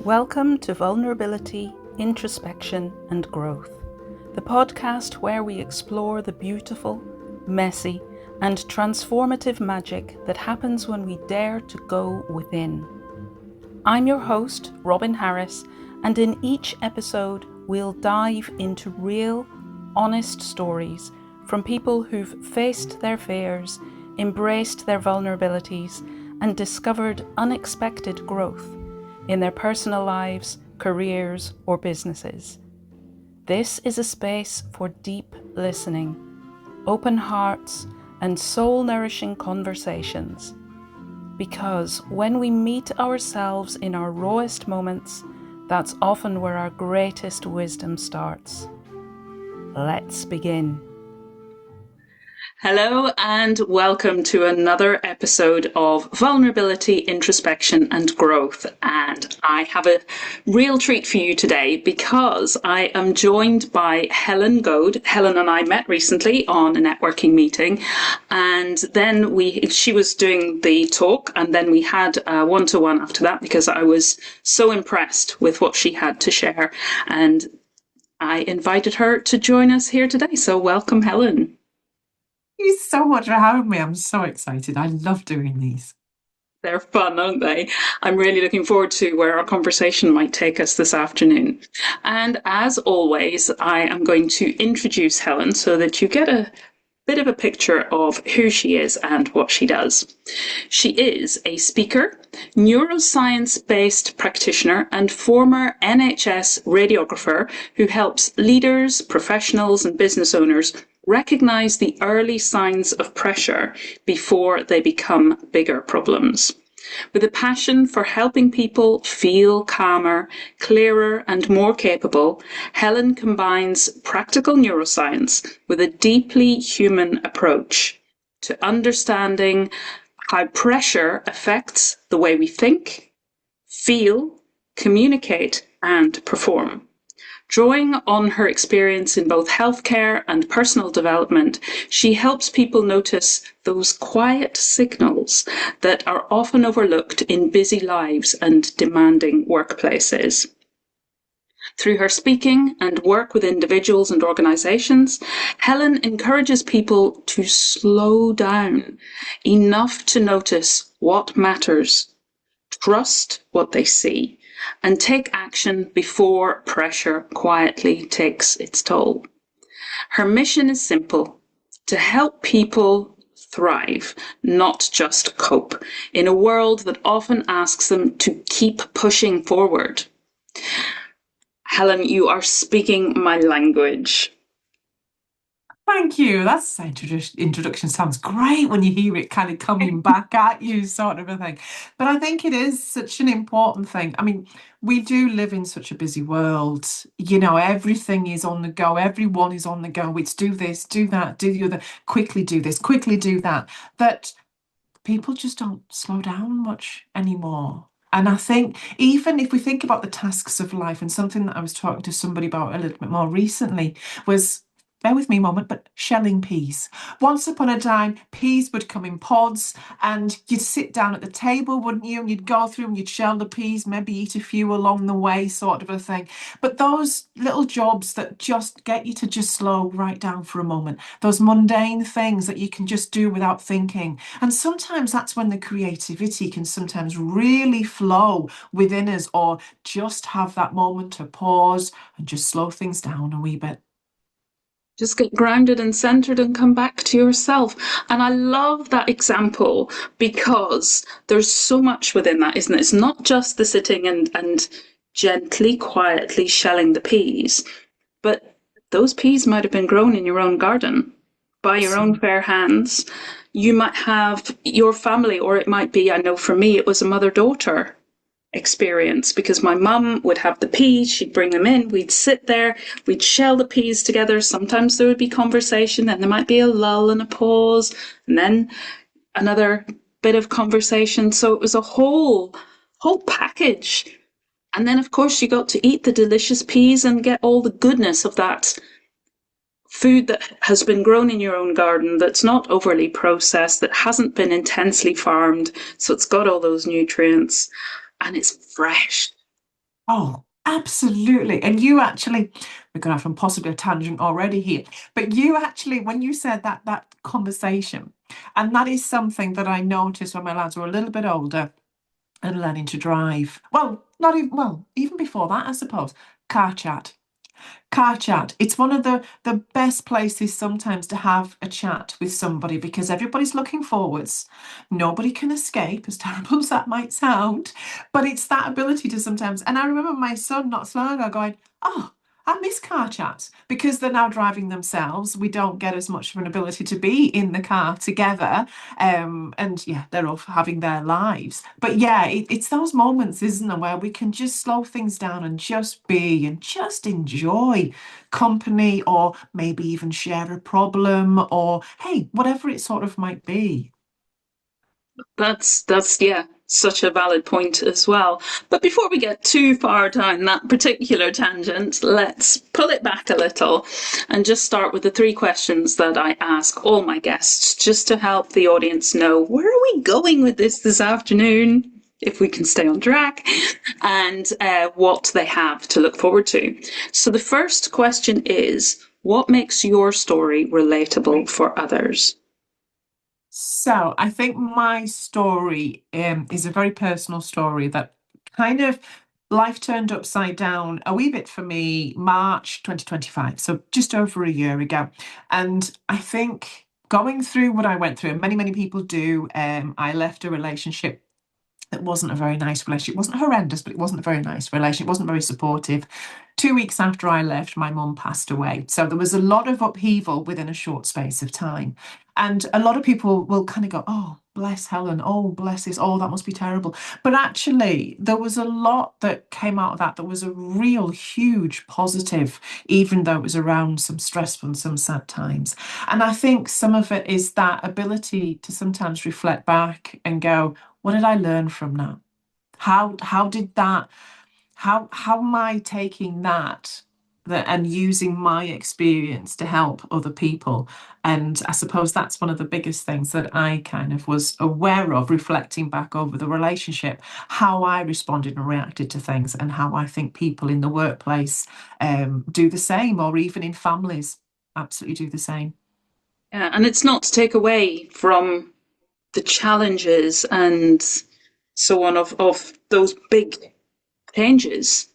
Welcome to Vulnerability, Introspection and Growth, the podcast where we explore the beautiful, messy and transformative magic that happens when we dare to go within. I'm your host, Robin Harris, and in each episode we'll dive into real, honest stories from people who've faced their fears, embraced their vulnerabilities and discovered unexpected growth in their personal lives, careers, or businesses. This is a space for deep listening, open hearts, and soul-nourishing conversations. Because when we meet ourselves in our rawest moments, that's often where our greatest wisdom starts. Let's begin. Hello and welcome to another episode of Vulnerability, Introspection and Growth. And I have a real treat for you today because I am joined by Helen Goad. Helen and I met recently on a networking meeting, and then she was doing the talk, and then we had a one-to-one after that because I was so impressed with what she had to share. And I invited her to join us here today. So welcome, Helen. Thank you so much for having me. I'm so excited. I love doing these. They're fun, aren't they? I'm really looking forward to where our conversation might take us this afternoon. And as always, I am going to introduce Helen so that you get a bit of a picture of who she is and what she does. She is a speaker, neuroscience-based practitioner, and former NHS radiographer who helps leaders, professionals, and business owners recognize the early signs of pressure before they become bigger problems. With a passion for helping people feel calmer, clearer, and more capable, Helen combines practical neuroscience with a deeply human approach to understanding how pressure affects the way we think, feel, communicate, and perform. Drawing on her experience in both healthcare and personal development, she helps people notice those quiet signals that are often overlooked in busy lives and demanding workplaces. Through her speaking and work with individuals and organisations, Helen encourages people to slow down enough to notice what matters, trust what they see, and take action before pressure quietly takes its toll. Her mission is simple: to help people thrive, not just cope, in a world that often asks them to keep pushing forward. Helen, you are speaking my language. Thank you. That's introduction sounds great when you hear it kind of coming back at you, sort of a thing. But I think it is such an important thing. I mean, we do live in such a busy world. You know, everything is on the go. Everyone is on the go. It's do this, do that, do the other, quickly do this, quickly do that. That people just don't slow down much anymore. And I think even if we think about the tasks of life, and something that I was talking to somebody about a little bit more recently was, bear with me a moment, but shelling peas. Once upon a time, peas would come in pods and you'd sit down at the table, wouldn't you? And you'd go through and you'd shell the peas, maybe eat a few along the way, sort of a thing. But those little jobs that just get you to just slow right down for a moment, those mundane things that you can just do without thinking. And sometimes that's when the creativity can sometimes really flow within us, or just have that moment to pause and just slow things down a wee bit. Just get grounded and centered and come back to yourself. And I love that example because there's so much within that, isn't it? It's not just the sitting and gently, quietly shelling the peas, but those peas might have been grown in your own garden by your own fair hands. You might have your family, or it might be, I know for me, it was a mother-daughter experience because my mum would have the peas, she'd bring them in, we'd sit there, we'd shell the peas together. Sometimes there would be conversation, then there might be a lull and a pause, and then another bit of conversation. So it was a whole package. And then of course you got to eat the delicious peas and get all the goodness of that food that has been grown in your own garden, that's not overly processed, that hasn't been intensely farmed, so it's got all those nutrients and it's fresh. Oh, absolutely. And you actually, we're going off on possibly a tangent already here, but you actually, when you said that conversation, and that is something that I noticed when my lads were a little bit older and learning to drive. Well, not even, well, even before that, I suppose, car chat. Car chat. It's one of the best places sometimes to have a chat with somebody because everybody's looking forwards. Nobody can escape, as terrible as that might sound. But it's that ability to sometimes. And I remember my son not so long ago going, "Oh, I miss car chats because they're now driving themselves. We don't get as much of an ability to be in the car together. And yeah, they're off having their lives. But yeah, it's those moments, isn't it, where we can just slow things down and just be and just enjoy company or maybe even share a problem or hey, whatever it sort of might be. That's yeah, such a valid point as well. But before we get too far down that particular tangent, let's pull it back a little and just start with the three questions that I ask all my guests, just to help the audience know where are we going with this afternoon, if we can stay on track, and what they have to look forward to. So the first question is, what makes your story relatable for others? So I think my story is a very personal story that kind of life turned upside down a wee bit for me March 2025, so just over a year ago. And I think going through what I went through, and many, many people do, I left a relationship it wasn't a very nice relationship. It wasn't horrendous, but it wasn't a very nice relationship. It wasn't very supportive. 2 weeks after I left, my mum passed away. So there was a lot of upheaval within a short space of time. And a lot of people will kind of go, oh, bless Helen. Oh, bless this. Oh, that must be terrible. But actually, there was a lot that came out of that was a real huge positive, even though it was around some stressful and some sad times. And I think some of it is that ability to sometimes reflect back and go, what did I learn from that? How did that how am I taking that and using my experience to help other people? And I suppose that's one of the biggest things that I kind of was aware of reflecting back over the relationship, how I responded and reacted to things, and how I think people in the workplace do the same, or even in families, absolutely do the same. Yeah, and it's not to take away from the challenges and so on of those big changes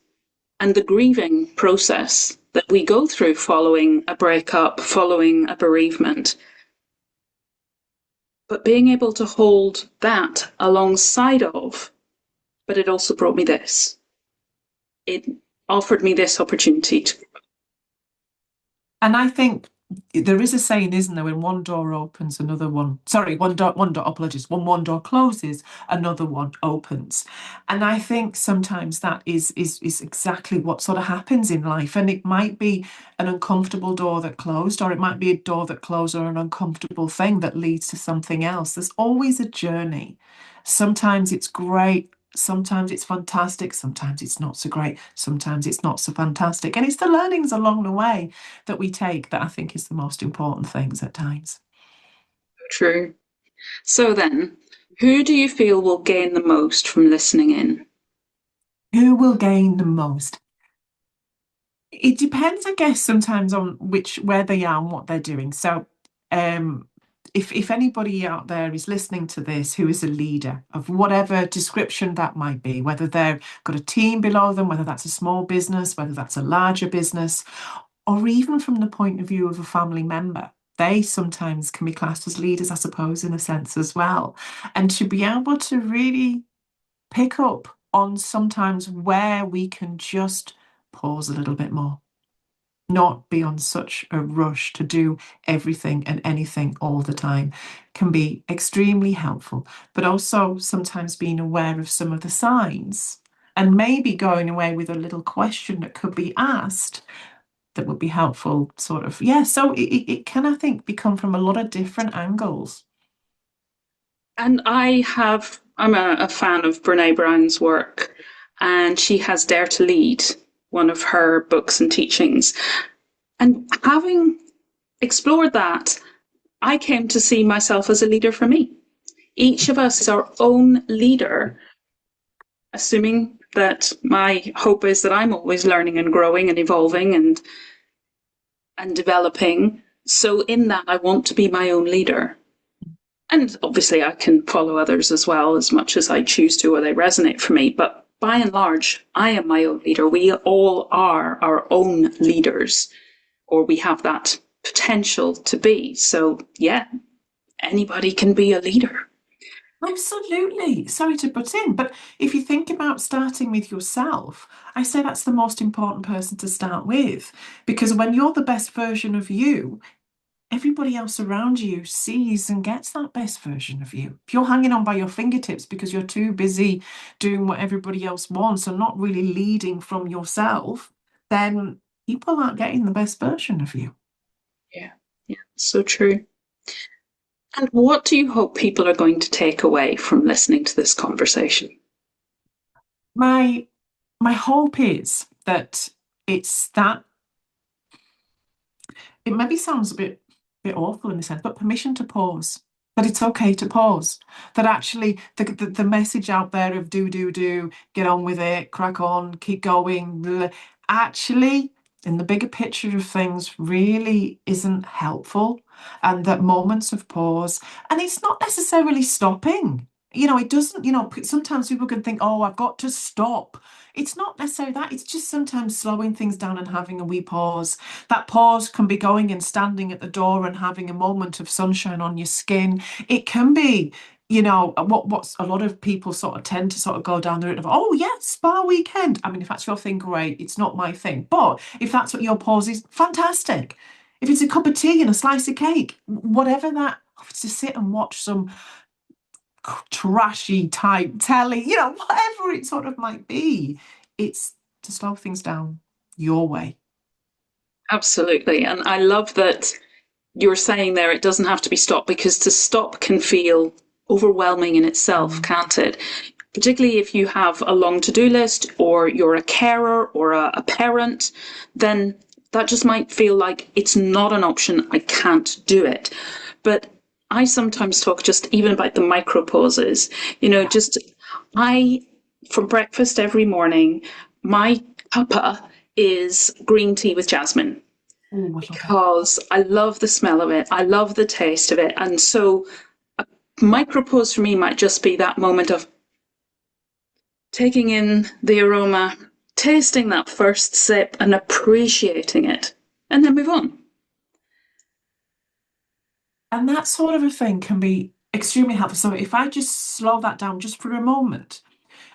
and the grieving process that we go through following a breakup, following a bereavement. But being able to hold that alongside of, but it also brought me this. It offered me this opportunity to. And I think there is a saying, isn't there, when one door opens, another one, sorry, one door, apologies, when one door closes, another one opens. And I think sometimes that is exactly what sort of happens in life. And it might be an uncomfortable door that closed, or it might be a door that closed or an uncomfortable thing that leads to something else. There's always a journey. Sometimes it's great. Sometimes it's fantastic, sometimes it's not so great, sometimes it's not so fantastic. And it's the learnings along the way that we take that I think is the most important things at times. True. So then, who do you feel will gain the most from listening in? Who will gain the most? It depends, I guess, sometimes on where they are and what they're doing. So, um, if anybody out there is listening to this who is a leader of whatever description that might be, whether they've got a team below them, whether that's a small business, whether that's a larger business, or even from the point of view of a family member, they sometimes can be classed as leaders, I suppose, in a sense as well. And to be able to really pick up on sometimes where we can just pause a little bit more, not be on such a rush to do everything and anything all the time, can be extremely helpful. But also sometimes being aware of some of the signs and maybe going away with a little question that could be asked that would be helpful, sort of. Yeah, so it can, I think, become from a lot of different angles. And I'm a fan of Brene Brown's work, and she has Dare to Lead, one of her books and teachings. And having explored that, I came to see myself as a leader for me. Each of us is our own leader, assuming that my hope is that I'm always learning and growing and evolving and developing. So in that, I want to be my own leader. And obviously, I can follow others as well as much as I choose to or they resonate for me. But by and large, I am my own leader. We all are our own leaders, or we have that potential to be. So, yeah, anybody can be a leader. Absolutely. Sorry to butt in, but if you think about starting with yourself, I say that's the most important person to start with. Because when you're the best version of you, everybody else around you sees and gets that best version of you. If you're hanging on by your fingertips because you're too busy doing what everybody else wants and not really leading from yourself, then people aren't getting the best version of you. Yeah, yeah, so true. And what do you hope people are going to take away from listening to this conversation? My my hope is that it's that it maybe sounds a bit awful in a sense, but permission to pause. That it's okay to pause. That actually the message out there of do, get on with it, crack on, keep going, actually, in the bigger picture of things, really isn't helpful. And that moments of pause, and it's not necessarily stopping. It doesn't, sometimes people can think, oh, I've got to stop. It's not necessarily that. It's just sometimes slowing things down and having a wee pause. That pause can be going and standing at the door and having a moment of sunshine on your skin. It can be, what's a lot of people sort of tend to sort of go down the route of, oh yeah, spa weekend. I mean, if that's your thing, great. It's not my thing. But if that's what your pause is, fantastic. If it's a cup of tea and a slice of cake, whatever that, if it's to sit and watch some trashy type telly, whatever it sort of might be, it's to slow things down your way. Absolutely. And I love that you're saying there it doesn't have to be stopped, because to stop can feel overwhelming in itself, can't it? Particularly if you have a long to do list or you're a carer or a parent, then that just might feel like it's not an option. I can't do it. But I sometimes talk just even about the micro pauses, just I, for breakfast every morning, my cuppa is green tea with jasmine Oh, I love it. because I love the smell of it. I love the taste of it. And so micropause for me might just be that moment of taking in the aroma, tasting that first sip and appreciating it, and then move on. And that sort of a thing can be extremely helpful. So if I just slow that down just for a moment,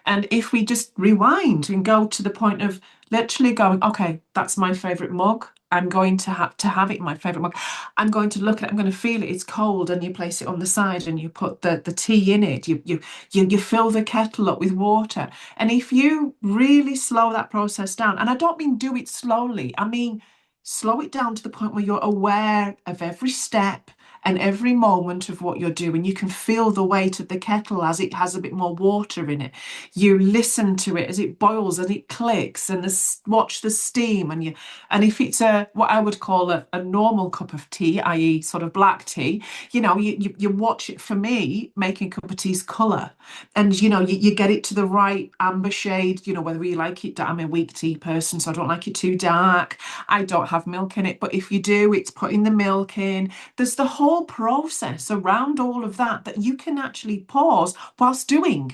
and if we just rewind and go to the point of literally going, okay, that's my favorite mug. I'm going to have it in my favorite mug. I'm going to look at it, I'm going to feel it, it's cold, and you place it on the side and you put the tea in it. You fill the kettle up with water. And if you really slow that process down, and I don't mean do it slowly, I mean slow it down to the point where you're aware of every step and every moment of what you're doing. You can feel the weight of the kettle as it has a bit more water in it. You listen to it as it boils and it clicks, and watch the steam. And if it's a what I would call a normal cup of tea, i.e., sort of black tea, you watch it. For me, making a cup of tea's colour, and you get it to the right amber shade. Whether you like it. I'm a weak tea person, so I don't like it too dark. I don't have milk in it, but if you do, it's putting the milk in. There's the whole process around all of that you can actually pause whilst doing.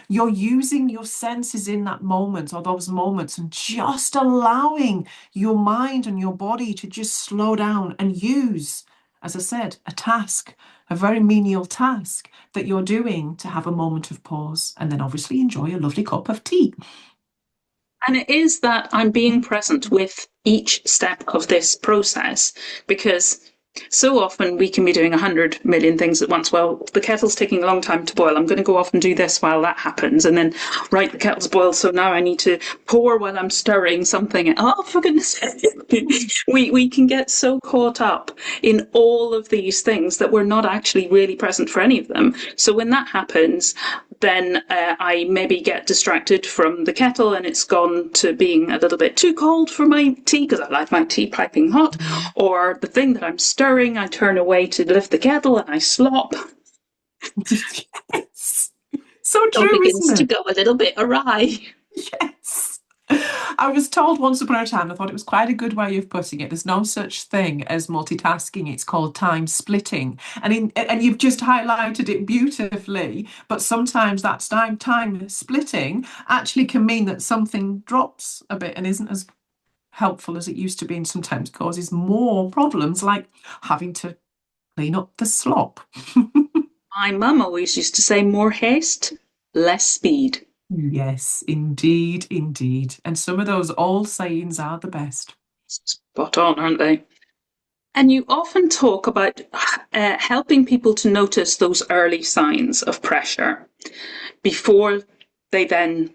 You're using your senses in that moment or those moments and just allowing your mind and your body to just slow down and use, as I said, a task, a very menial task that you're doing, to have a moment of pause and then obviously enjoy a lovely cup of tea. And it is that I'm being present with each step of this process, because so often we can be doing 100 million things at once. Well, the kettle's taking a long time to boil. I'm going to go off and do this while that happens. And then, right, the kettle's boiled, so now I need to pour while I'm stirring something. Oh, for goodness sake. we can get so caught up in all of these things that we're not actually really present for any of them. So when that happens, then I maybe get distracted from the kettle and it's gone to being a little bit too cold for my tea because I like my tea piping hot, or the thing that I'm stirring, I turn away to lift the kettle and I slop. Yes. So It all true, begins isn't to it? go a little bit awry. Yes. I was told once upon a time, I thought it was quite a good way of putting it. There's no such thing as multitasking. It's called time splitting. And you've just highlighted it beautifully. But sometimes that time splitting actually can mean that something drops a bit and isn't as helpful as it used to be, and sometimes causes more problems, like having to clean up the slop. My mum always used to say more haste, less speed. Yes, indeed, indeed. And some of those old sayings are the best. Spot on, aren't they? And you often talk about helping people to notice those early signs of pressure before they then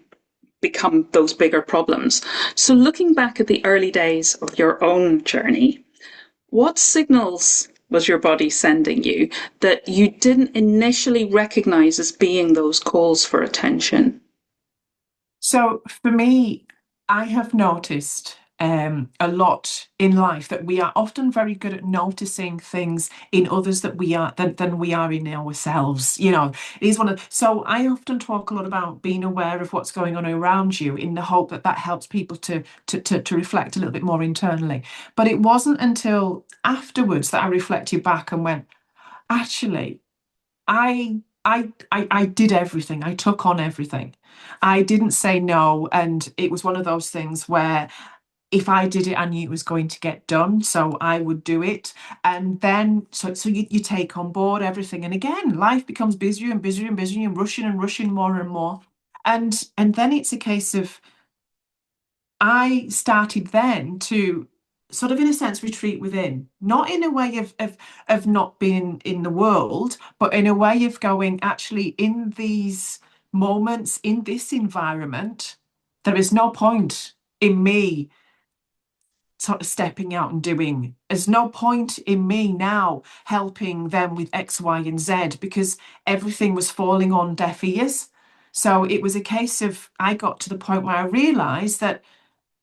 become those bigger problems. So, looking back at the early days of your own journey, what signals was your body sending you that you didn't initially recognize as being those calls for attention? So for me, I have noticed a lot in life that we are often very good at noticing things in others that we are than we are in ourselves. It is one of so I often talk a lot about being aware of what's going on around you in the hope that that helps people to reflect a little bit more internally. But it wasn't until afterwards that I reflected back and went, actually, I did everything. I took on everything. I didn't say no, and it was one of those things where if I did it, I knew it was going to get done, so I would do it. And then so you take on board everything, and again, life becomes busier and busier and busier, and rushing more and more. And then it's a case of I started then to sort of, in a sense, retreat within, not in a way of not being in the world, but in a way of going, actually, in these moments, in this environment, there is no point in me sort of stepping out and doing. There's no point in me now helping them with X, Y, and Z because everything was falling on deaf ears. So it was a case of I got to the point where I realized that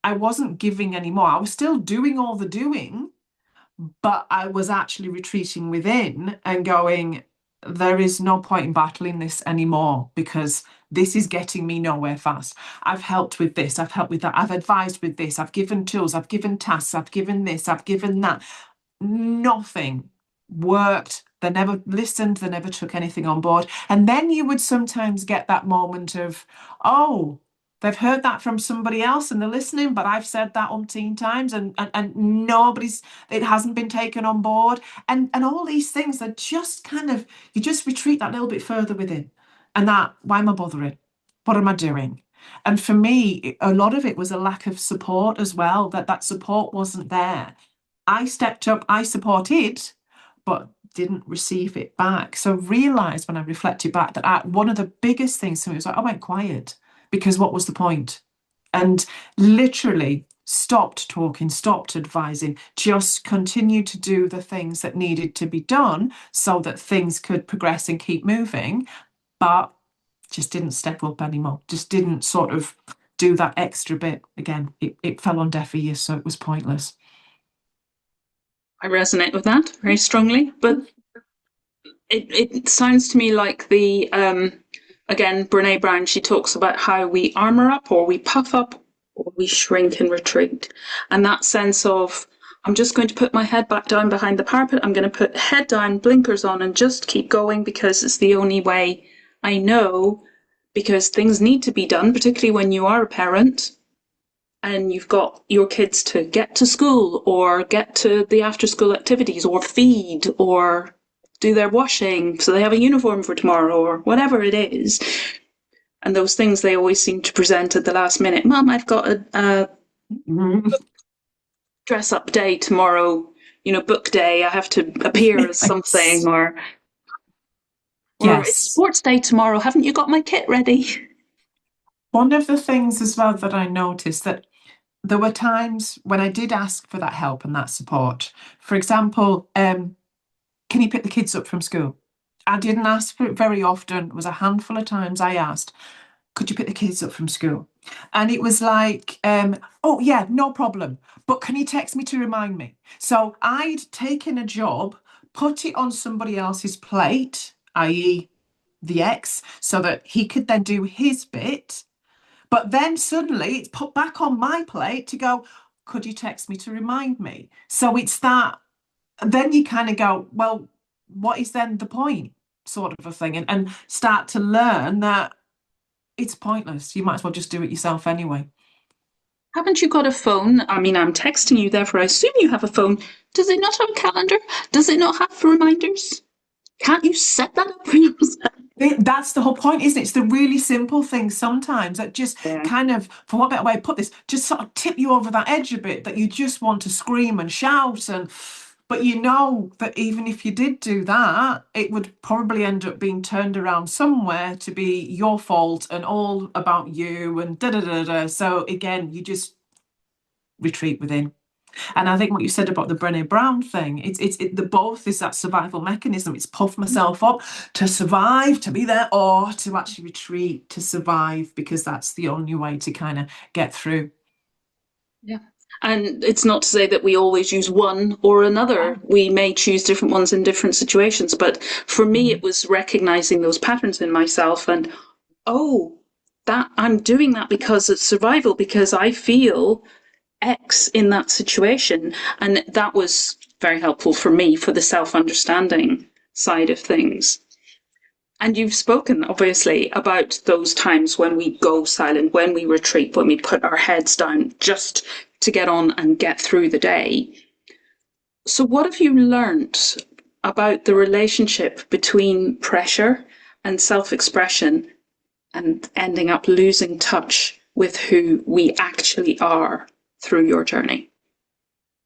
I wasn't giving anymore. I was still doing all the doing, but I was actually retreating within and going, there is no point in battling this anymore because this is getting me nowhere fast. I've helped with this, I've helped with that, I've advised with this, I've given tools, I've given tasks, I've given this, I've given that. Nothing worked. They never listened, they never took anything on board. And then you would sometimes get that moment of, oh, they've heard that from somebody else and they're listening, but I've said that umpteen times and nobody's, it hasn't been taken on board. And all these things are just kind of, you just retreat that little bit further within. And that, why am I bothering? What am I doing? And for me, a lot of it was a lack of support as well, that support wasn't there. I stepped up, I supported, but didn't receive it back. So realized when I reflected back that one of the biggest things for me was like, I went quiet because what was the point? And literally stopped talking, stopped advising, just continued to do the things that needed to be done so that things could progress and keep moving, but just didn't step up anymore, just didn't sort of do that extra bit. Again, it fell on deaf ears, so it was pointless. I resonate with that very strongly, but it sounds to me like again, Brene Brown, she talks about how we armor up or we puff up or we shrink and retreat. And that sense of, I'm just going to put my head back down behind the parapet. I'm going to put head down, blinkers on, and just keep going because it's the only way I know, because things need to be done, particularly when you are a parent and you've got your kids to get to school or get to the after school activities or feed or do their washing so they have a uniform for tomorrow or whatever it is. And those things they always seem to present at the last minute. Mum, I've got a dress up day tomorrow, book day. I have to appear as something Yes. or it's Yes. sports day tomorrow. Haven't you got my kit ready? One of the things as well that I noticed that there were times when I did ask for that help and that support. For example, can you pick the kids up from school? I didn't ask for it very often. It was a handful of times I asked, could you pick the kids up from school? And it was like, oh yeah, no problem. But can you text me to remind me? So I'd taken a job, put it on somebody else's plate, i.e. the ex, so that he could then do his bit, But then suddenly it's put back on my plate to go, could you text me to remind me? So it's that, then you kind of go, well, what is then the point? Sort of a thing. And start to learn that it's pointless. You might as well just do it yourself anyway. Haven't you got a phone? I mean, I'm texting you, therefore I assume you have a phone. Does it not have a calendar? Does it not have reminders? Can't you set that up for yourself? That's the whole point, isn't it? It's the really simple things sometimes that just Yeah. kind of, for what better way to put this, just sort of tip you over that edge a bit that you just want to scream and shout. And but you know that even if you did do that, it would probably end up being turned around somewhere to be your fault and all about you and da da da da. So again, you just retreat within. And I think what you said about the Brené Brown thing, the both is that survival mechanism. It's puff myself up to survive, to be there, or to actually retreat to survive, because that's the only way to kind of get through. Yeah. And it's not to say that we always use one or another. We may choose different ones in different situations. But for me, it Mhm. was recognizing those patterns in myself and, oh, that I'm doing that because it's survival, because I feel X in that situation. And that was very helpful for me for the self understanding side of things. And you've spoken, obviously, about those times when we go silent, when we retreat, when we put our heads down just to get on and get through the day. So, what have you learnt about the relationship between pressure and self expression and ending up losing touch with who we actually are through your journey?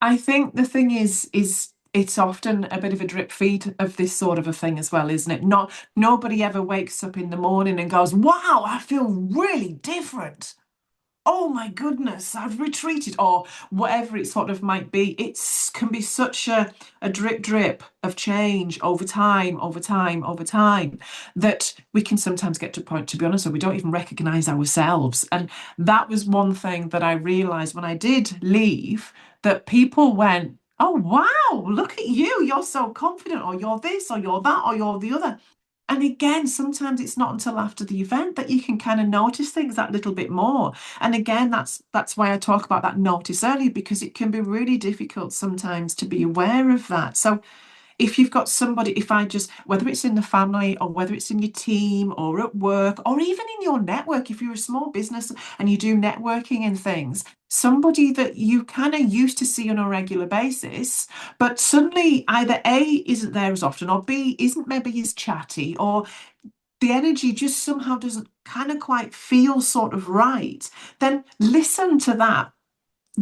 I think the thing is it's often a bit of a drip feed of this sort of a thing as well, isn't it? Not nobody ever wakes up in the morning and goes, "Wow, I feel really different. Oh my goodness, I've retreated," or whatever it sort of might be. It's can be such a drip drip of change over time, over time, over time, that we can sometimes get to a point, to be honest, where we don't even recognize ourselves. And that was one thing that I realized when I did leave, that people went, "Oh wow, look at you, you're so confident," or "You're this," or "You're that," or "You're the other." And again, sometimes it's not until after the event that you can kind of notice things that little bit more. And again, that's why I talk about that notice earlier, because it can be really difficult sometimes to be aware of that. So if you've got somebody, if I just, whether it's in the family or whether it's in your team or at work or even in your network, if you're a small business and you do networking and things, somebody that you kind of used to see on a regular basis, but suddenly either A isn't there as often, or B isn't maybe as chatty, or the energy just somehow doesn't kind of quite feel sort of right, then listen to that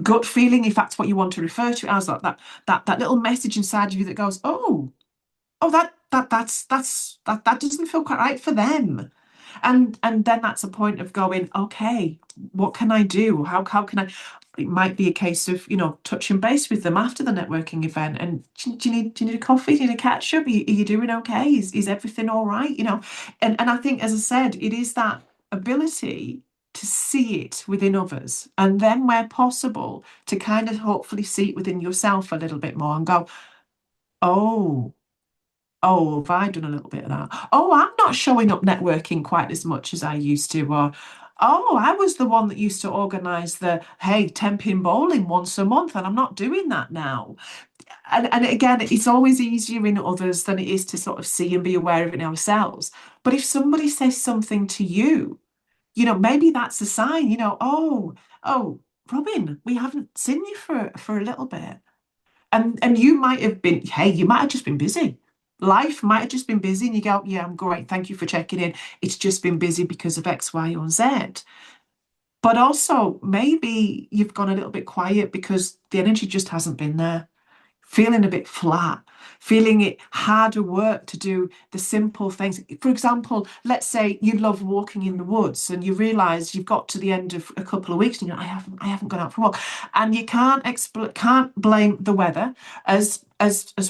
gut feeling, if that's what you want to refer to it as, like that little message inside of you that goes, oh, that doesn't feel quite right for them. And then that's a point of going, okay, what can I do? How can I? It might be a case of, touching base with them after the networking event. And do you need a coffee? Do you need a catch up? Are you doing okay? Is everything all right? And I think, as I said, it is that ability to see it within others, and then where possible, to kind of hopefully see it within yourself a little bit more and go, oh. Oh, have I done a little bit of that? Oh, I'm not showing up networking quite as much as I used to. Or, oh, I was the one that used to organise the, hey, 10-pin bowling once a month, and I'm not doing that now. And again, it's always easier in others than it is to sort of see and be aware of it in ourselves. But if somebody says something to you, maybe that's a sign, oh, Robin, we haven't seen you for a little bit. And you might have been, hey, you might have just been busy. Life might have just been busy, and you go, yeah, I'm great. Thank you for checking in. It's just been busy because of X, Y, or Z. But also, maybe you've gone a little bit quiet because the energy just hasn't been there, feeling a bit flat, feeling it harder work to do the simple things. For example, let's say you love walking in the woods and you realize you've got to the end of a couple of weeks and I haven't gone out for a walk. And you can't blame the weather. As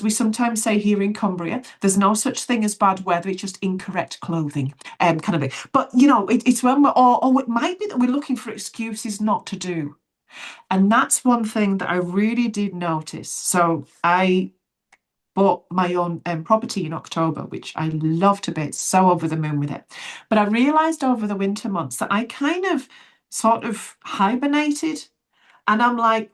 we sometimes say here in Cumbria, there's no such thing as bad weather, it's just incorrect clothing, kind of thing. But it's when or it might be that we're looking for excuses not to do. And that's one thing that I really did notice. So I bought my own property in October, which I love to bits, so over the moon with it. But I realized over the winter months that I kind of sort of hibernated. And I'm like,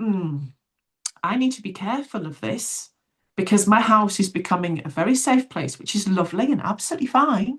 I need to be careful of this because my house is becoming a very safe place, which is lovely and absolutely fine.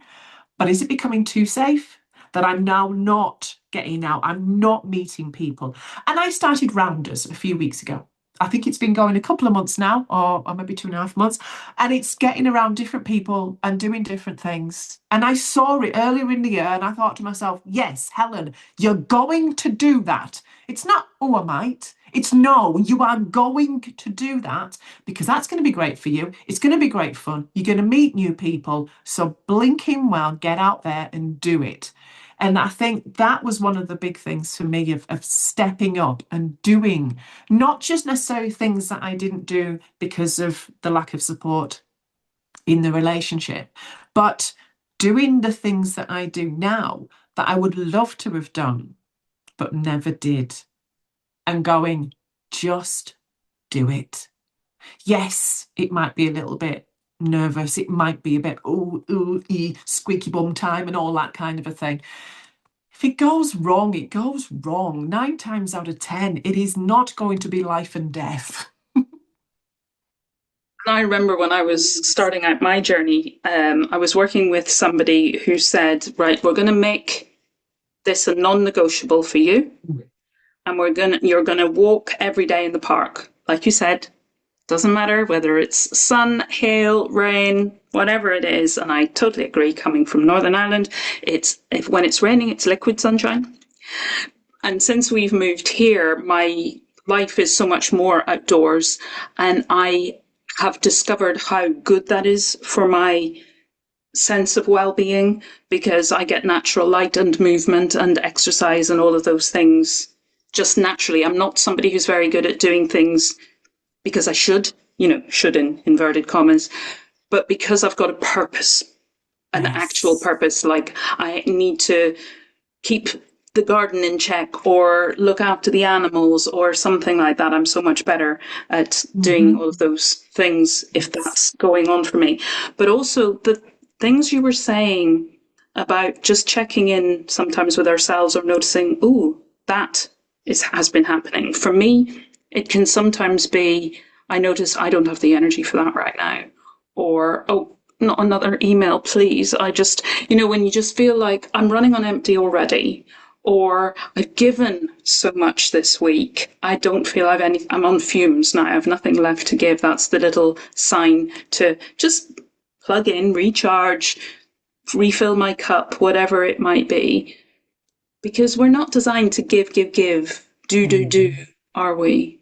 But is it becoming too safe that I'm now not getting out? I'm not meeting people. And I started Rounders a few weeks ago. I think it's been going a couple of months now, or maybe 2.5 months, and it's getting around different people and doing different things. And I saw it earlier in the year, and I thought to myself, yes, Helen, you're going to do that. It's not, oh, I might. It's no, you are going to do that because that's going to be great for you. It's going to be great fun. You're going to meet new people. So blinking well, get out there and do it. And I think that was one of the big things for me of stepping up and doing, not just necessarily things that I didn't do because of the lack of support in the relationship, but doing the things that I do now that I would love to have done, but never did. And going, just do it. Yes, it might be a little bit nervous. It might be a bit, squeaky bum time and all that kind of a thing. If it goes wrong, it goes wrong. 9 times out of 10, it is not going to be life and death. I remember when I was starting out my journey, I was working with somebody who said, right, we're going to make this a non-negotiable for you. And you're going to walk every day in the park. Like you said, doesn't matter whether it's sun, hail, rain, whatever it is. And I totally agree. Coming from Northern Ireland, when it's raining, it's liquid sunshine. And since we've moved here, my life is so much more outdoors, and I have discovered how good that is for my sense of well-being, because I get natural light and movement and exercise and all of those things just naturally. I'm not somebody who's very good at doing things because I should, should in inverted commas, but because I've got a purpose, an actual Yes. purpose. Like I need to keep the garden in check or look after the animals or something like that. I'm so much better at doing all of those things if Yes. that's going on for me. But also the things you were saying about just checking in sometimes with ourselves or noticing, ooh, has been happening. For me, it can sometimes be, I notice I don't have the energy for that right now. Or, oh, not another email, please. I just, when you just feel like I'm running on empty already, or I've given so much this week, I don't feel I'm on fumes now, I have nothing left to give. That's the little sign to just plug in, recharge, refill my cup, whatever it might be. Because we're not designed to give, give, give, do, Mm. are we?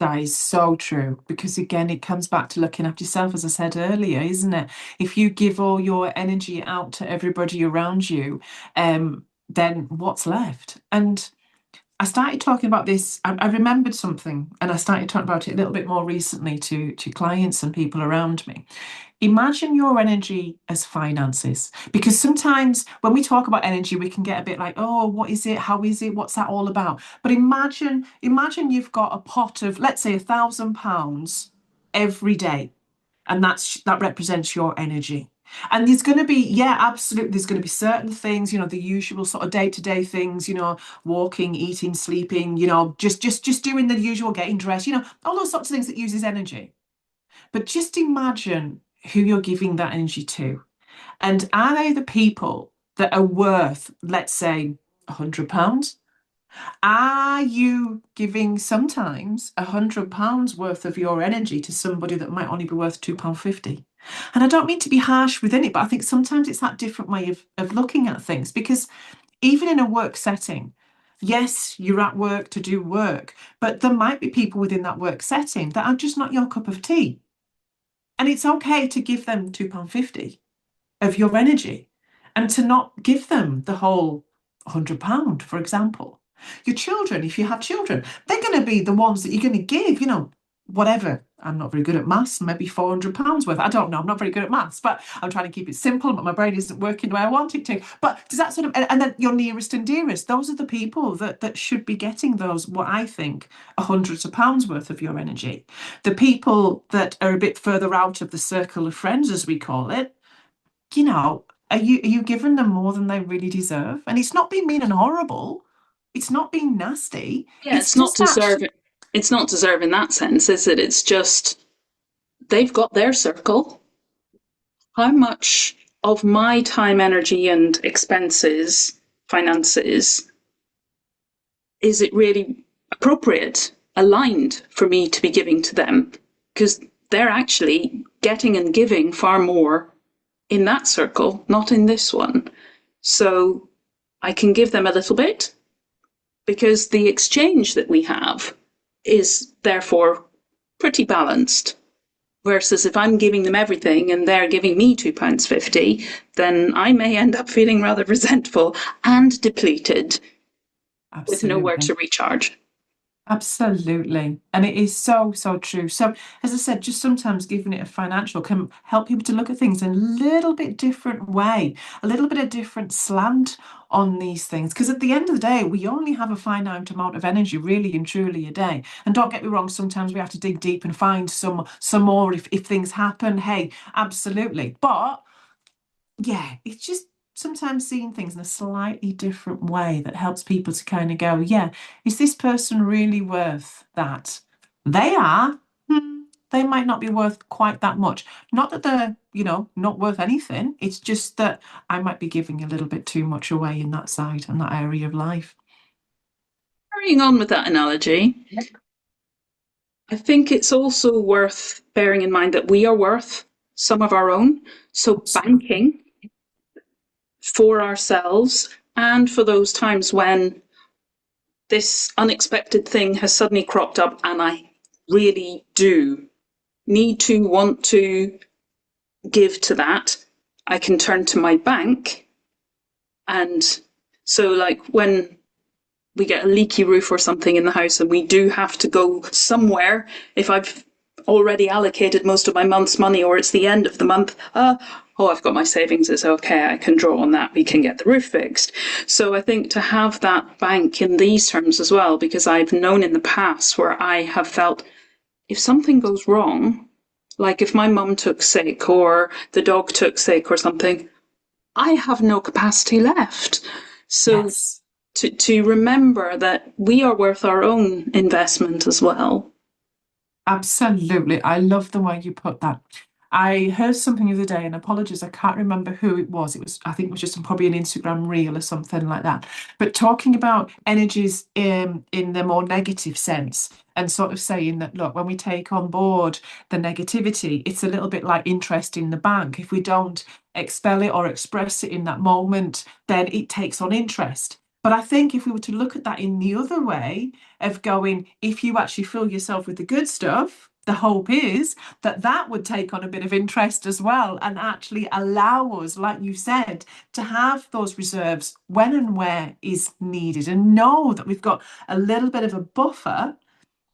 That is so true because again, it comes back to looking after yourself, as I said earlier, isn't it? If you give all your energy out to everybody around you, then what's left? And I started talking about this. I remembered something, and I started talking about it a little bit more recently to clients and people around me. Imagine your energy as finances, because sometimes when we talk about energy, we can get a bit like, oh, what is it? How is it? What's that all about? But imagine you've got a pot of, let's say, £1,000 every day, and that represents your energy. And there's going to be, yeah, absolutely. There's going to be certain things, the usual sort of day-to-day things, walking, eating, sleeping, just doing the usual, getting dressed, all those sorts of things that uses energy. But just imagine who you're giving that energy to. And are they the people that are worth, let's say, £100? Are you giving sometimes £100 worth of your energy to somebody that might only be worth £2.50? And I don't mean to be harsh within it, but I think sometimes it's that different way of looking at things because even in a work setting, yes, you're at work to do work, but there might be people within that work setting that are just not your cup of tea. And it's okay to give them £2.50 of your energy and to not give them the whole £100, for example. Your children, if you have children, they're going to be the ones that you're going to give, whatever. I'm not very good at maths, maybe £400 worth. I don't know. I'm not very good at maths, but I'm trying to keep it simple, but my brain isn't working the way I want it to. But does that sort of, and then your nearest and dearest, those are the people that should be getting those, what I think, are hundreds of pounds worth of your energy. The people that are a bit further out of the circle of friends, as we call it, are you giving them more than they really deserve? And it's not being mean and horrible. it's not being nasty. Yeah, It's it's not just deserve. actually, It's not deserve in that sense, is it? It's just they've got their circle. How much of my time, energy, and expenses, finances, is it really appropriate, aligned for me to be giving to them? Because they're actually getting and giving far more in that circle, not in this one. So I can give them a little bit because the exchange that we have is therefore pretty balanced. Versus if I'm giving them everything and they're giving me £2.50, then I may end up feeling rather resentful and depleted with nowhere to absolutely. recharge. Absolutely. And it is so, so true. So, as I said, just sometimes giving it a financial can help people to look at things in a little bit different way, a little bit of different slant on these things. Because at the end of the day, we only have a finite amount of energy, really and truly, a day. And don't get me wrong, sometimes we have to dig deep and find some more if things happen. Hey, absolutely. But yeah, it's just sometimes seeing things in a slightly different way that helps people to kind of go, yeah, is this person really worth that? They are. They might not be worth quite that much. Not that they're, not worth anything. It's just that I might be giving a little bit too much away in that side and that area of life. Carrying on with that analogy, I think it's also worth bearing in mind that we are worth some of our own. So Absolutely. banking for ourselves and for those times when this unexpected thing has suddenly cropped up and I really do need to want to give to that, I can turn to my bank. And so, like, when we get a leaky roof or something in the house and we do have to go somewhere, if I've already allocated most of my month's money or it's the end of the month, oh, I've got my savings, it's okay, I can draw on that, we can get the roof fixed. So I think to have that bank in these terms as well, because I've known in the past where I have felt if something goes wrong, like if my mum took sick or the dog took sick or something, I have no capacity left. So Yes. to remember that we are worth our own investment as well. Absolutely. I love the way you put that. I heard something the other day, and apologies, I can't remember who it was. I think it was just probably an Instagram reel or something like that. But talking about energies in the more negative sense and sort of saying that, look, when we take on board the negativity, it's a little bit like interest in the bank. If we don't expel it or express it in that moment, then it takes on interest. But I think if we were to look at that in the other way, of going, if you actually fill yourself with the good stuff, the hope is that that would take on a bit of interest as well and actually allow us, like you said, to have those reserves when and where is needed and know that we've got a little bit of a buffer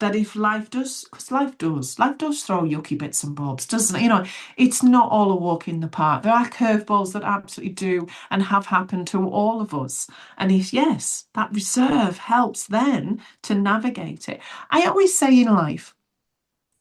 that if life does, because life does throw yucky bits and bobs, doesn't it? It's not all a walk in the park. There are curveballs that absolutely do and have happened to all of us. And if, yes, that reserve helps then to navigate it. I always say in life,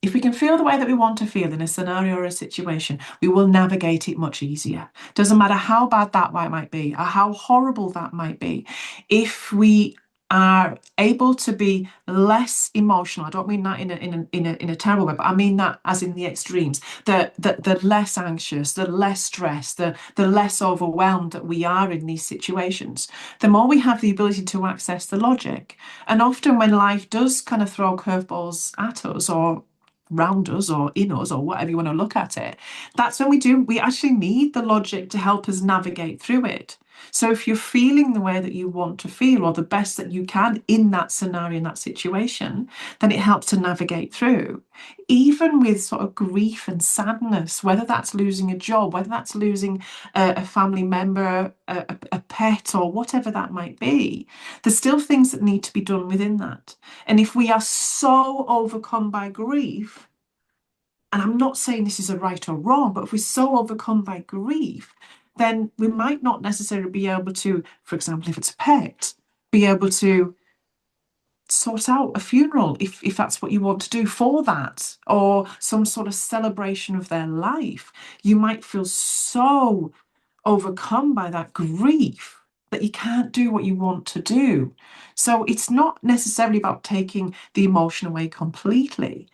if we can feel the way that we want to feel in a scenario or a situation, we will navigate it much easier. Doesn't matter how bad that might be or how horrible that might be. If we are able to be less emotional, I don't mean that in a terrible way, but I mean that as in the extremes, the less anxious, the less stressed, the less overwhelmed that we are in these situations, the more we have the ability to access the logic. And often when life does kind of throw curveballs at us or round us or in us or whatever you want to look at it, that's when we actually need the logic to help us navigate through it. So if you're feeling the way that you want to feel or the best that you can in that scenario, in that situation, then it helps to navigate through. Even with sort of grief and sadness, whether that's losing a job, whether that's losing a family member, a pet, or whatever that might be, there's still things that need to be done within that. And if we are so overcome by grief, and I'm not saying this is a right or wrong, but if we're so overcome by grief, then we might not necessarily be able to, for example, if it's a pet, be able to sort out a funeral if that's what you want to do for that, or some sort of celebration of their life. You might feel so overcome by that grief that you can't do what you want to do. So it's not necessarily about taking the emotion away completely.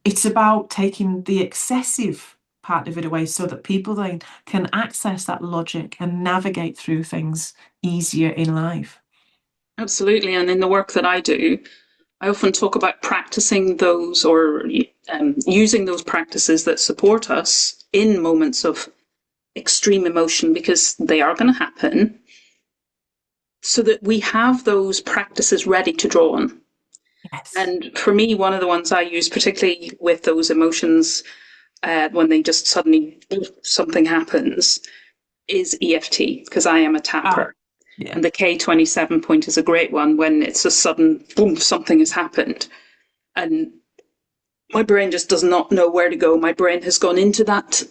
It's about taking the excessive part of it away so that people then can access that logic and navigate through things easier in life. Absolutely. And in the work that I do, I often talk about practicing those or using those practices that support us in moments of extreme emotion because they are going to happen so that we have those practices ready to draw on. Yes. And for me, one of the ones I use, particularly with those emotions when they just suddenly something happens, is EFT because I am a Ah, tapper. yeah. And the K27 point is a great one when it's a sudden boom, something has happened. And my brain just does not know where to go. My brain has gone into that,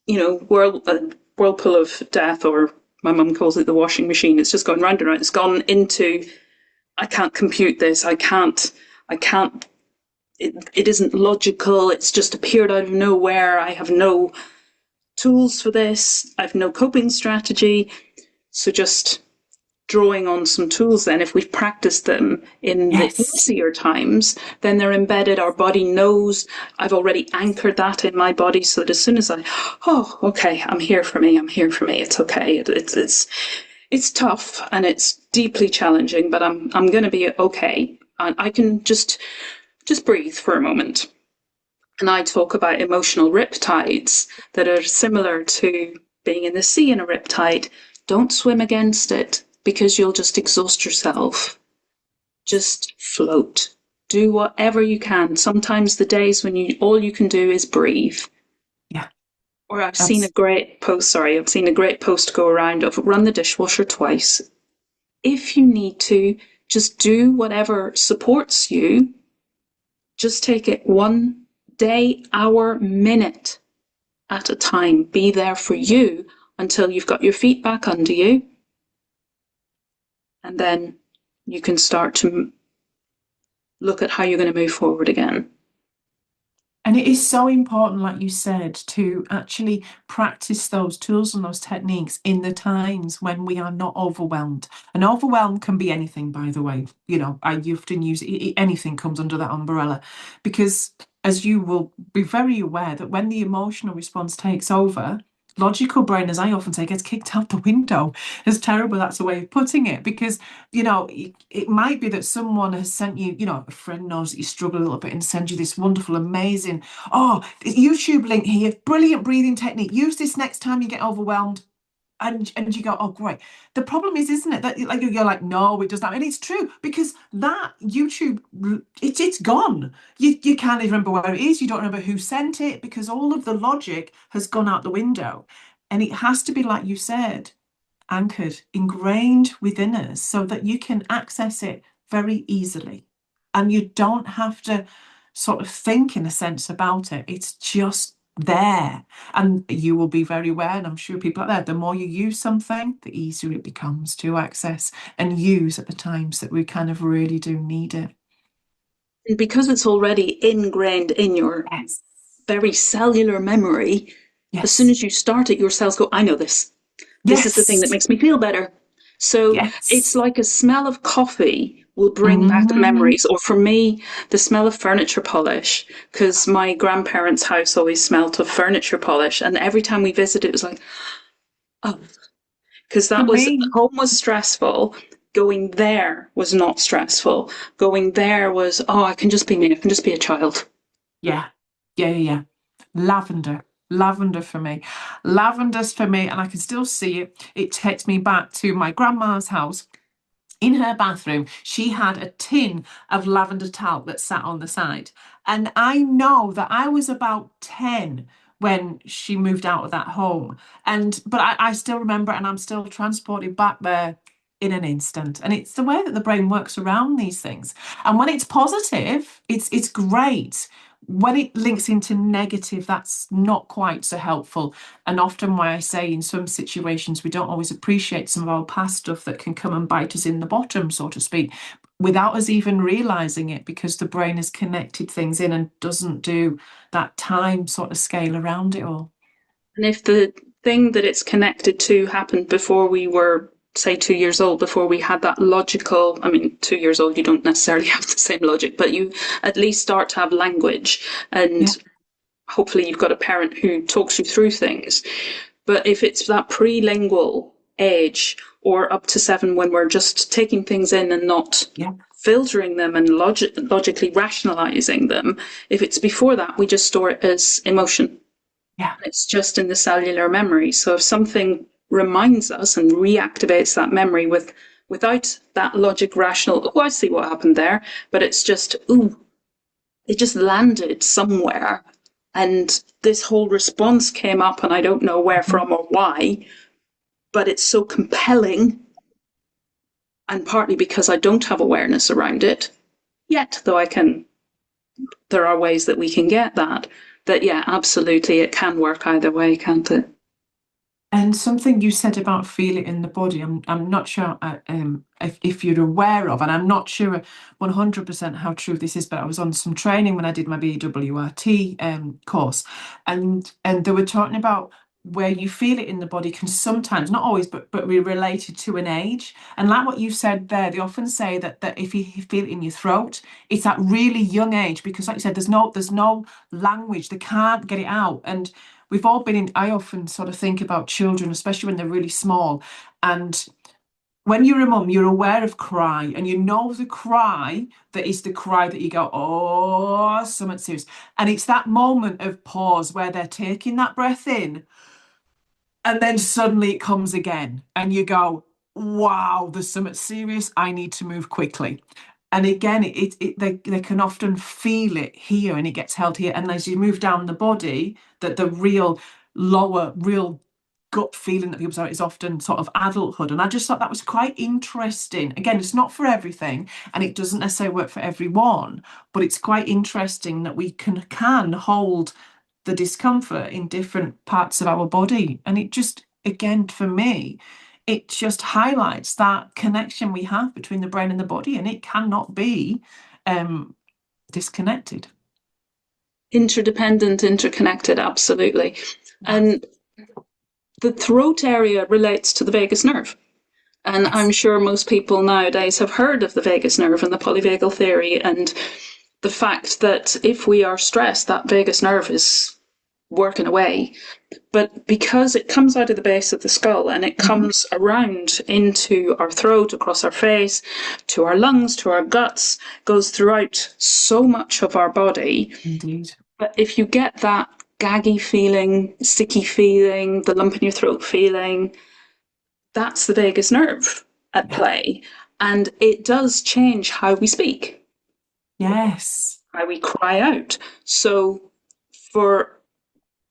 whirlpool of death, or my mum calls it the washing machine. It's just gone round and round. It's gone into, I can't compute this. I can't, it isn't logical. It's just appeared out of nowhere. I have no tools for this. I've no coping strategy. So just drawing on some tools then, if we've practiced them in the Yes. easier times, then they're embedded. Our body knows I've already anchored that in my body so that as soon as oh, okay, I'm here for me, I'm here for me, it's okay. It's tough and it's deeply challenging, but I'm going to be okay. And I can just breathe for a moment. And I talk about emotional riptides that are similar to being in the sea in a riptide. Don't swim against it because you'll just exhaust yourself. Just float. Do whatever you can. Sometimes the days when you all you can do is breathe. Yeah. Or Abs I've seen a great post go around of run the dishwasher twice. If you need to, just do whatever supports you. Just take it one day, hour, minute at a time. Be there for you until you've got your feet back under you. And then you can start to look at how you're going to move forward again. And it is so important, like you said, to actually practice those tools and those techniques in the times when we are not overwhelmed. And overwhelm can be anything, by the way. I often use anything comes under that umbrella because, as you will be very aware, that when the emotional response takes over, logical brain, as I often say, gets kicked out the window. As terrible that's a way of putting it, because it might be that someone has sent you, a friend knows that you struggle a little bit and sends you this wonderful, amazing, oh, YouTube link here, brilliant breathing technique. Use this next time you get overwhelmed. And you go, oh, great. The problem is, isn't it, that like you're like, no, it does not. And it's true because that YouTube, it's gone. You can't even remember where it is. You don't remember who sent it because all of the logic has gone out the window. And it has to be, like you said, anchored, ingrained within us so that you can access it very easily. And you don't have to sort of think in a sense about it. It's just there. And you will be very aware, and I'm sure people out there, the more you use something, the easier it becomes to access and use at the times that we kind of really do need it. And because it's already ingrained in your Yes. very cellular memory, as soon Yes. as you start it, your cells go, I know this. This is the thing that Yes. makes me feel better. So it's Yes. like a smell of coffee will bring back Mm, memories. Or for me, the smell of furniture polish, because my grandparents' house always smelt of furniture polish. And every time we visited, it was like, oh, because for that was, me, home was stressful. Going there was not stressful. Going there was, oh, I can just be me. I can just be a child. yeah. Yeah, yeah, yeah. Lavender. Lavender for me. Lavender's for me, and I can still see it. It takes me back to my grandma's house. In her bathroom, she had a tin of lavender talc that sat on the side. And I know that I was about 10 when she moved out of that home. But I still remember and I'm still transported back there in an instant. And it's the way that the brain works around these things. And when it's positive, it's great. When it links into negative, that's not quite so helpful. And often why I say in some situations we don't always appreciate some of our past stuff that can come and bite us in the bottom, so to speak, without us even realizing it, because the brain has connected things in and doesn't do that time sort of scale around it all. And if the thing that it's connected to happened before we were say 2 years old before we had that logical, I mean, 2 years old, you don't necessarily have the same logic, but you at least start to have language, and Yeah. hopefully you've got a parent who talks you through things. But if it's that prelingual age, or up to 7 when we're just taking things in and not Yeah. filtering them and logically rationalizing them, if it's before that, we just store it as emotion. Yeah. It's just in the cellular memory. So if something reminds us and reactivates that memory without that logic rational, oh, I see what happened there, but it's just, ooh, it just landed somewhere. And this whole response came up, and I don't know where Mhm. from or why, but it's so compelling. And partly because I don't have awareness around it yet, though there are ways that we can get that, yeah, absolutely, it can work either way, can't it? And something you said about feel it in the body, I'm not sure if you're aware of, and I'm not sure 100% how true this is, but I was on some training when I did my BWRT course, and they were talking about where you feel it in the body can sometimes, not always, but be related to an age. And like what you said there, they often say that if you feel it in your throat, it's at really young age, because like you said, there's no language, they can't get it out. And we've all been in, I often sort of think about children, especially when they're really small. And when you're a mum, you're aware of cry, and you know the cry that is the cry that you go, oh, something serious. And it's that moment of pause where they're taking that breath in, and then suddenly it comes again, and you go, wow, there's something serious. I need to move quickly. And again, they can often feel it here, and it gets held here. And as you move down the body, that the real lower, real gut feeling that people say is often sort of adulthood. And I just thought that was quite interesting. Again, it's not for everything, and it doesn't necessarily work for everyone, but it's quite interesting that we can hold the discomfort in different parts of our body. And it just, again, for me, it just highlights that connection we have between the brain and the body, and it cannot be um, disconnected. Interdependent, interconnected, absolutely. Yes. And the throat area relates to the vagus nerve. And I'm Yes. sure most people nowadays have heard of the vagus nerve and the polyvagal theory, and the fact that if we are stressed, that vagus nerve is working away. But because it comes out of the base of the skull and it Mhm. comes around into our throat, across our face, to our lungs, to our guts, goes throughout so much of our body. Indeed. But if you get that gaggy feeling, sticky feeling, the lump in your throat feeling, that's the vagus nerve at Yeah. play. And it does change how we speak, Yes. how we cry out. So for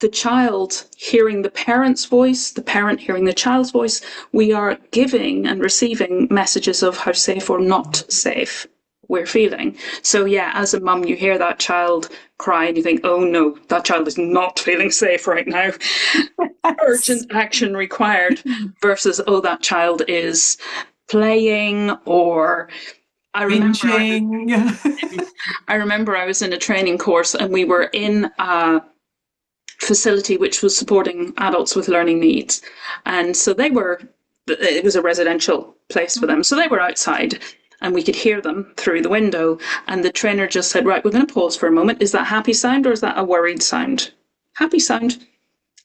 the child hearing the parent's voice, the parent hearing the child's voice, we are giving and receiving messages of how safe or not safe we're feeling. So, yeah, as a mum, you hear that child cry and you think, oh no, that child is not feeling safe right now. Yes. Urgent action required, versus, oh, that child is playing, or I remember Binging. I remember I was in a training course and we were in a facility which was supporting adults with learning needs. And so it was a residential place for them. So they were outside and we could hear them through the window. And the trainer just said, right, we're going to pause for a moment. Is that happy sound or is that a worried sound? Happy sound?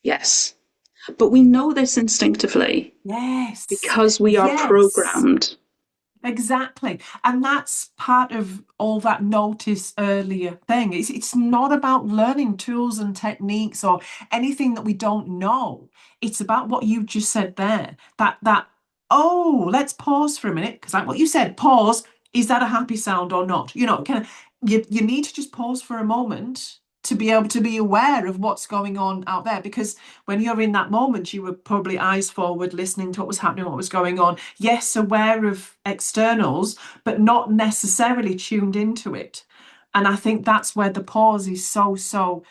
Yes. But we know this instinctively Yes. because we are Yes. programmed. Exactly. And that's part of all that notice earlier thing. It's not about learning tools and techniques or anything that we don't know. It's about what you just said there. Oh, let's pause for a minute. Because like what you said, pause, is that a happy sound or not? Kind of you need to just pause for a moment to be able to be aware of what's going on out there. Because when you're in that moment, you were probably eyes forward, listening to what was happening, what was going on. Yes, aware of externals, but not necessarily tuned into it. And I think that's where the pause is so, so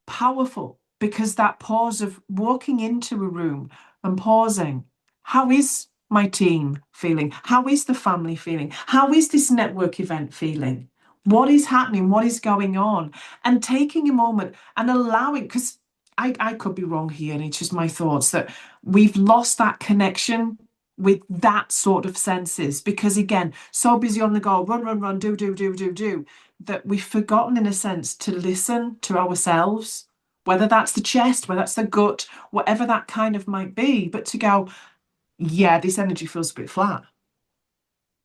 powerful, because that pause of walking into a room and pausing. How is my team feeling? How is the family feeling? How is this network event feeling? What is happening? What is going on? And taking a moment and allowing, because I could be wrong here, and it's just my thoughts that we've lost that connection with that sort of senses, because again, so busy on the go, run, run, run, do, do, do, do, do, that we've forgotten in a sense to listen to ourselves, whether that's the chest, whether that's the gut, whatever that kind of might be, but to go, yeah, this energy feels a bit flat.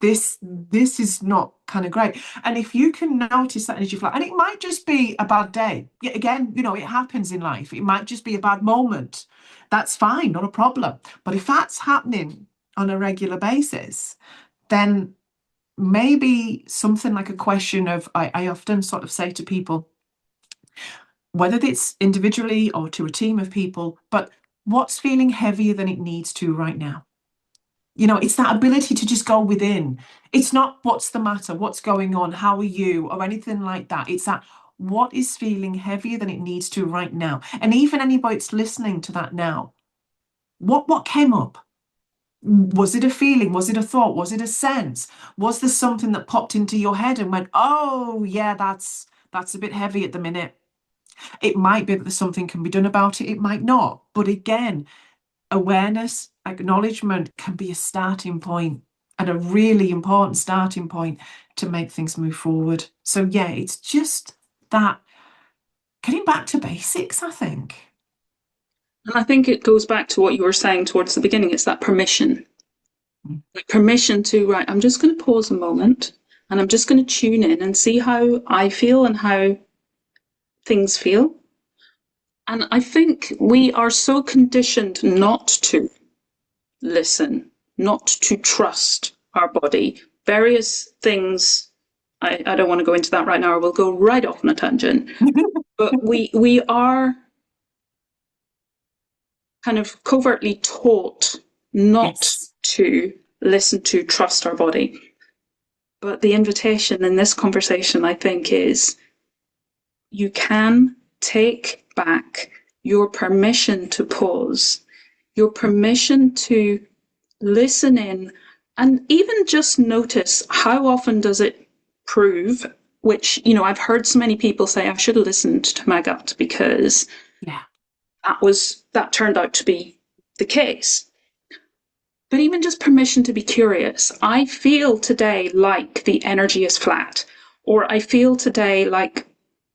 This is not kind of great. And if you can notice that energy flat, and it might just be a bad day. Yet again, it happens in life. It might just be a bad moment. That's fine, not a problem. But if that's happening on a regular basis, then maybe something like a question of, I often sort of say to people, whether it's individually or to a team of people, but what's feeling heavier than it needs to right now? It's that ability to just go within. It's not what's the matter, what's going on, how are you, or anything like that. It's that what is feeling heavier than it needs to right now. And even anybody that's listening to that now, what came up? Was it a feeling? Was it a thought? Was it a sense? Was there something that popped into your head and went, oh yeah, that's a bit heavy at the minute. It might be that there's something can be done about it. It might not. But again, awareness, acknowledgement can be a starting point, and a really important starting point to make things move forward. So yeah, it's just that getting back to basics, I think. And I think it goes back to what you were saying towards the beginning. It's that permission. Like permission to, right, I'm just going to pause a moment and I'm just going to tune in and see how I feel and how things feel. And I think we are so conditioned not to listen, not to trust our body. Various things, I don't want to go into that right now, or we'll go right off on a tangent. But we are kind of covertly taught not Yes. to listen to, trust our body. But the invitation in this conversation, I think, is you can take back your permission to pause, your permission to listen in, and even just notice how often does it prove, which, I've heard so many people say, I should have listened to my gut because Yeah. that turned out to be the case. But even just permission to be curious. I feel today like the energy is flat, or I feel today like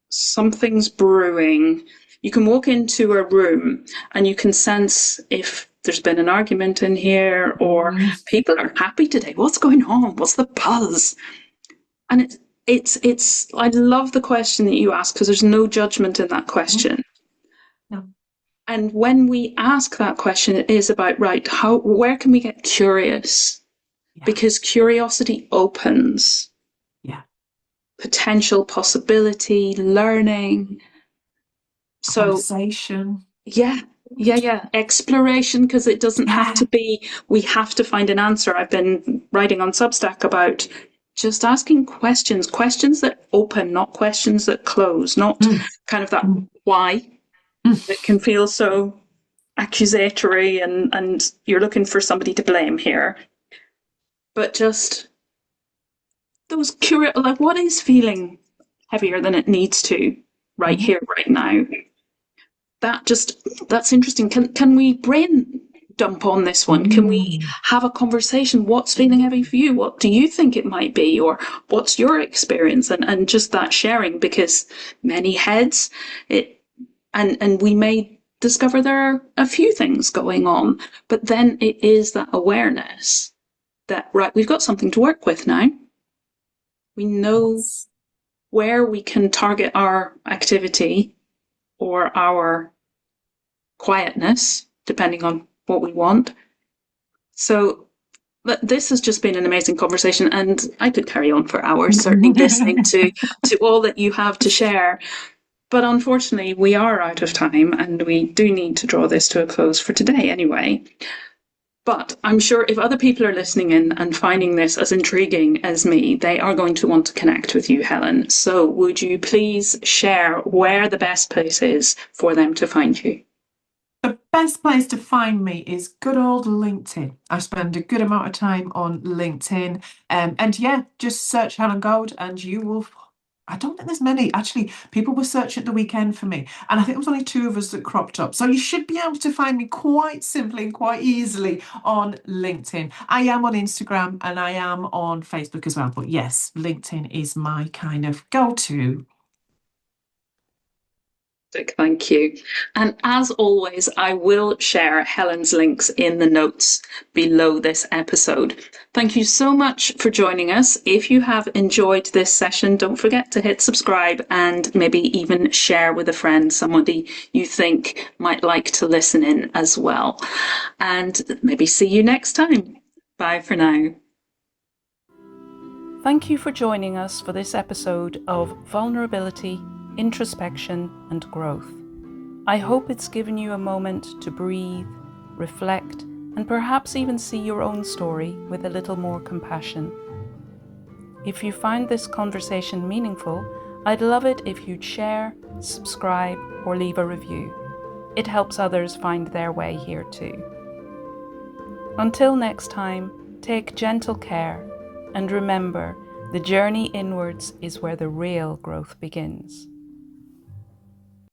something's brewing. You can walk into a room and you can sense if there's been an argument in here or people are happy today. What's going on? What's the buzz? And I love the question that you ask because there's no judgment in that question. No. And when we ask that question, it is about, right, where can we get curious? Yeah. Because curiosity opens. Yeah. Potential possibility, learning. So, conversation. yeah. Exploration, because it doesn't have to be, we have to find an answer. I've been writing on Substack about just asking questions that open, not questions that close, not kind of that why that can feel so accusatory and you're looking for somebody to blame here. But just those curious, like, what is feeling heavier than it needs to right here, right now? That's interesting. Can we brain dump on this one? Can we have a conversation? What's feeling heavy for you? What do you think it might be? Or what's your experience? And just that sharing, because many heads, and we may discover there are a few things going on, but then it is that awareness that, right, we've got something to work with now. We know where we can target our activity or our quietness, depending on what we want. So this has just been an amazing conversation, and I could carry on for hours, certainly listening to all that you have to share. But unfortunately, we are out of time, and we do need to draw this to a close for today anyway. But I'm sure if other people are listening in and finding this as intriguing as me, they are going to want to connect with you, Helen. So would you please share where the best place is for them to find you? The best place to find me is good old LinkedIn. I spend a good amount of time on LinkedIn. And yeah, just search Helen Goad and you will I don't think there's many. Actually, people were searching at the weekend for me, and I think there was only two of us that cropped up. So you should be able to find me quite simply and quite easily on LinkedIn. I am on Instagram and I am on Facebook as well. But yes, LinkedIn is my kind of go-to. Thank you. And as always, I will share Helen's links in the notes below this episode. Thank you so much for joining us. If you have enjoyed this session, don't forget to hit subscribe and maybe even share with a friend, somebody you think might like to listen in as well. And maybe see you next time. Bye for now. Thank you for joining us for this episode of Vulnerability, Introspection and Growth. I hope it's given you a moment to breathe, reflect, and perhaps even see your own story with a little more compassion. If you find this conversation meaningful, I'd love it if you'd share, subscribe, or leave a review. It helps others find their way here too. Until next time, take gentle care, and remember, the journey inwards is where the real growth begins.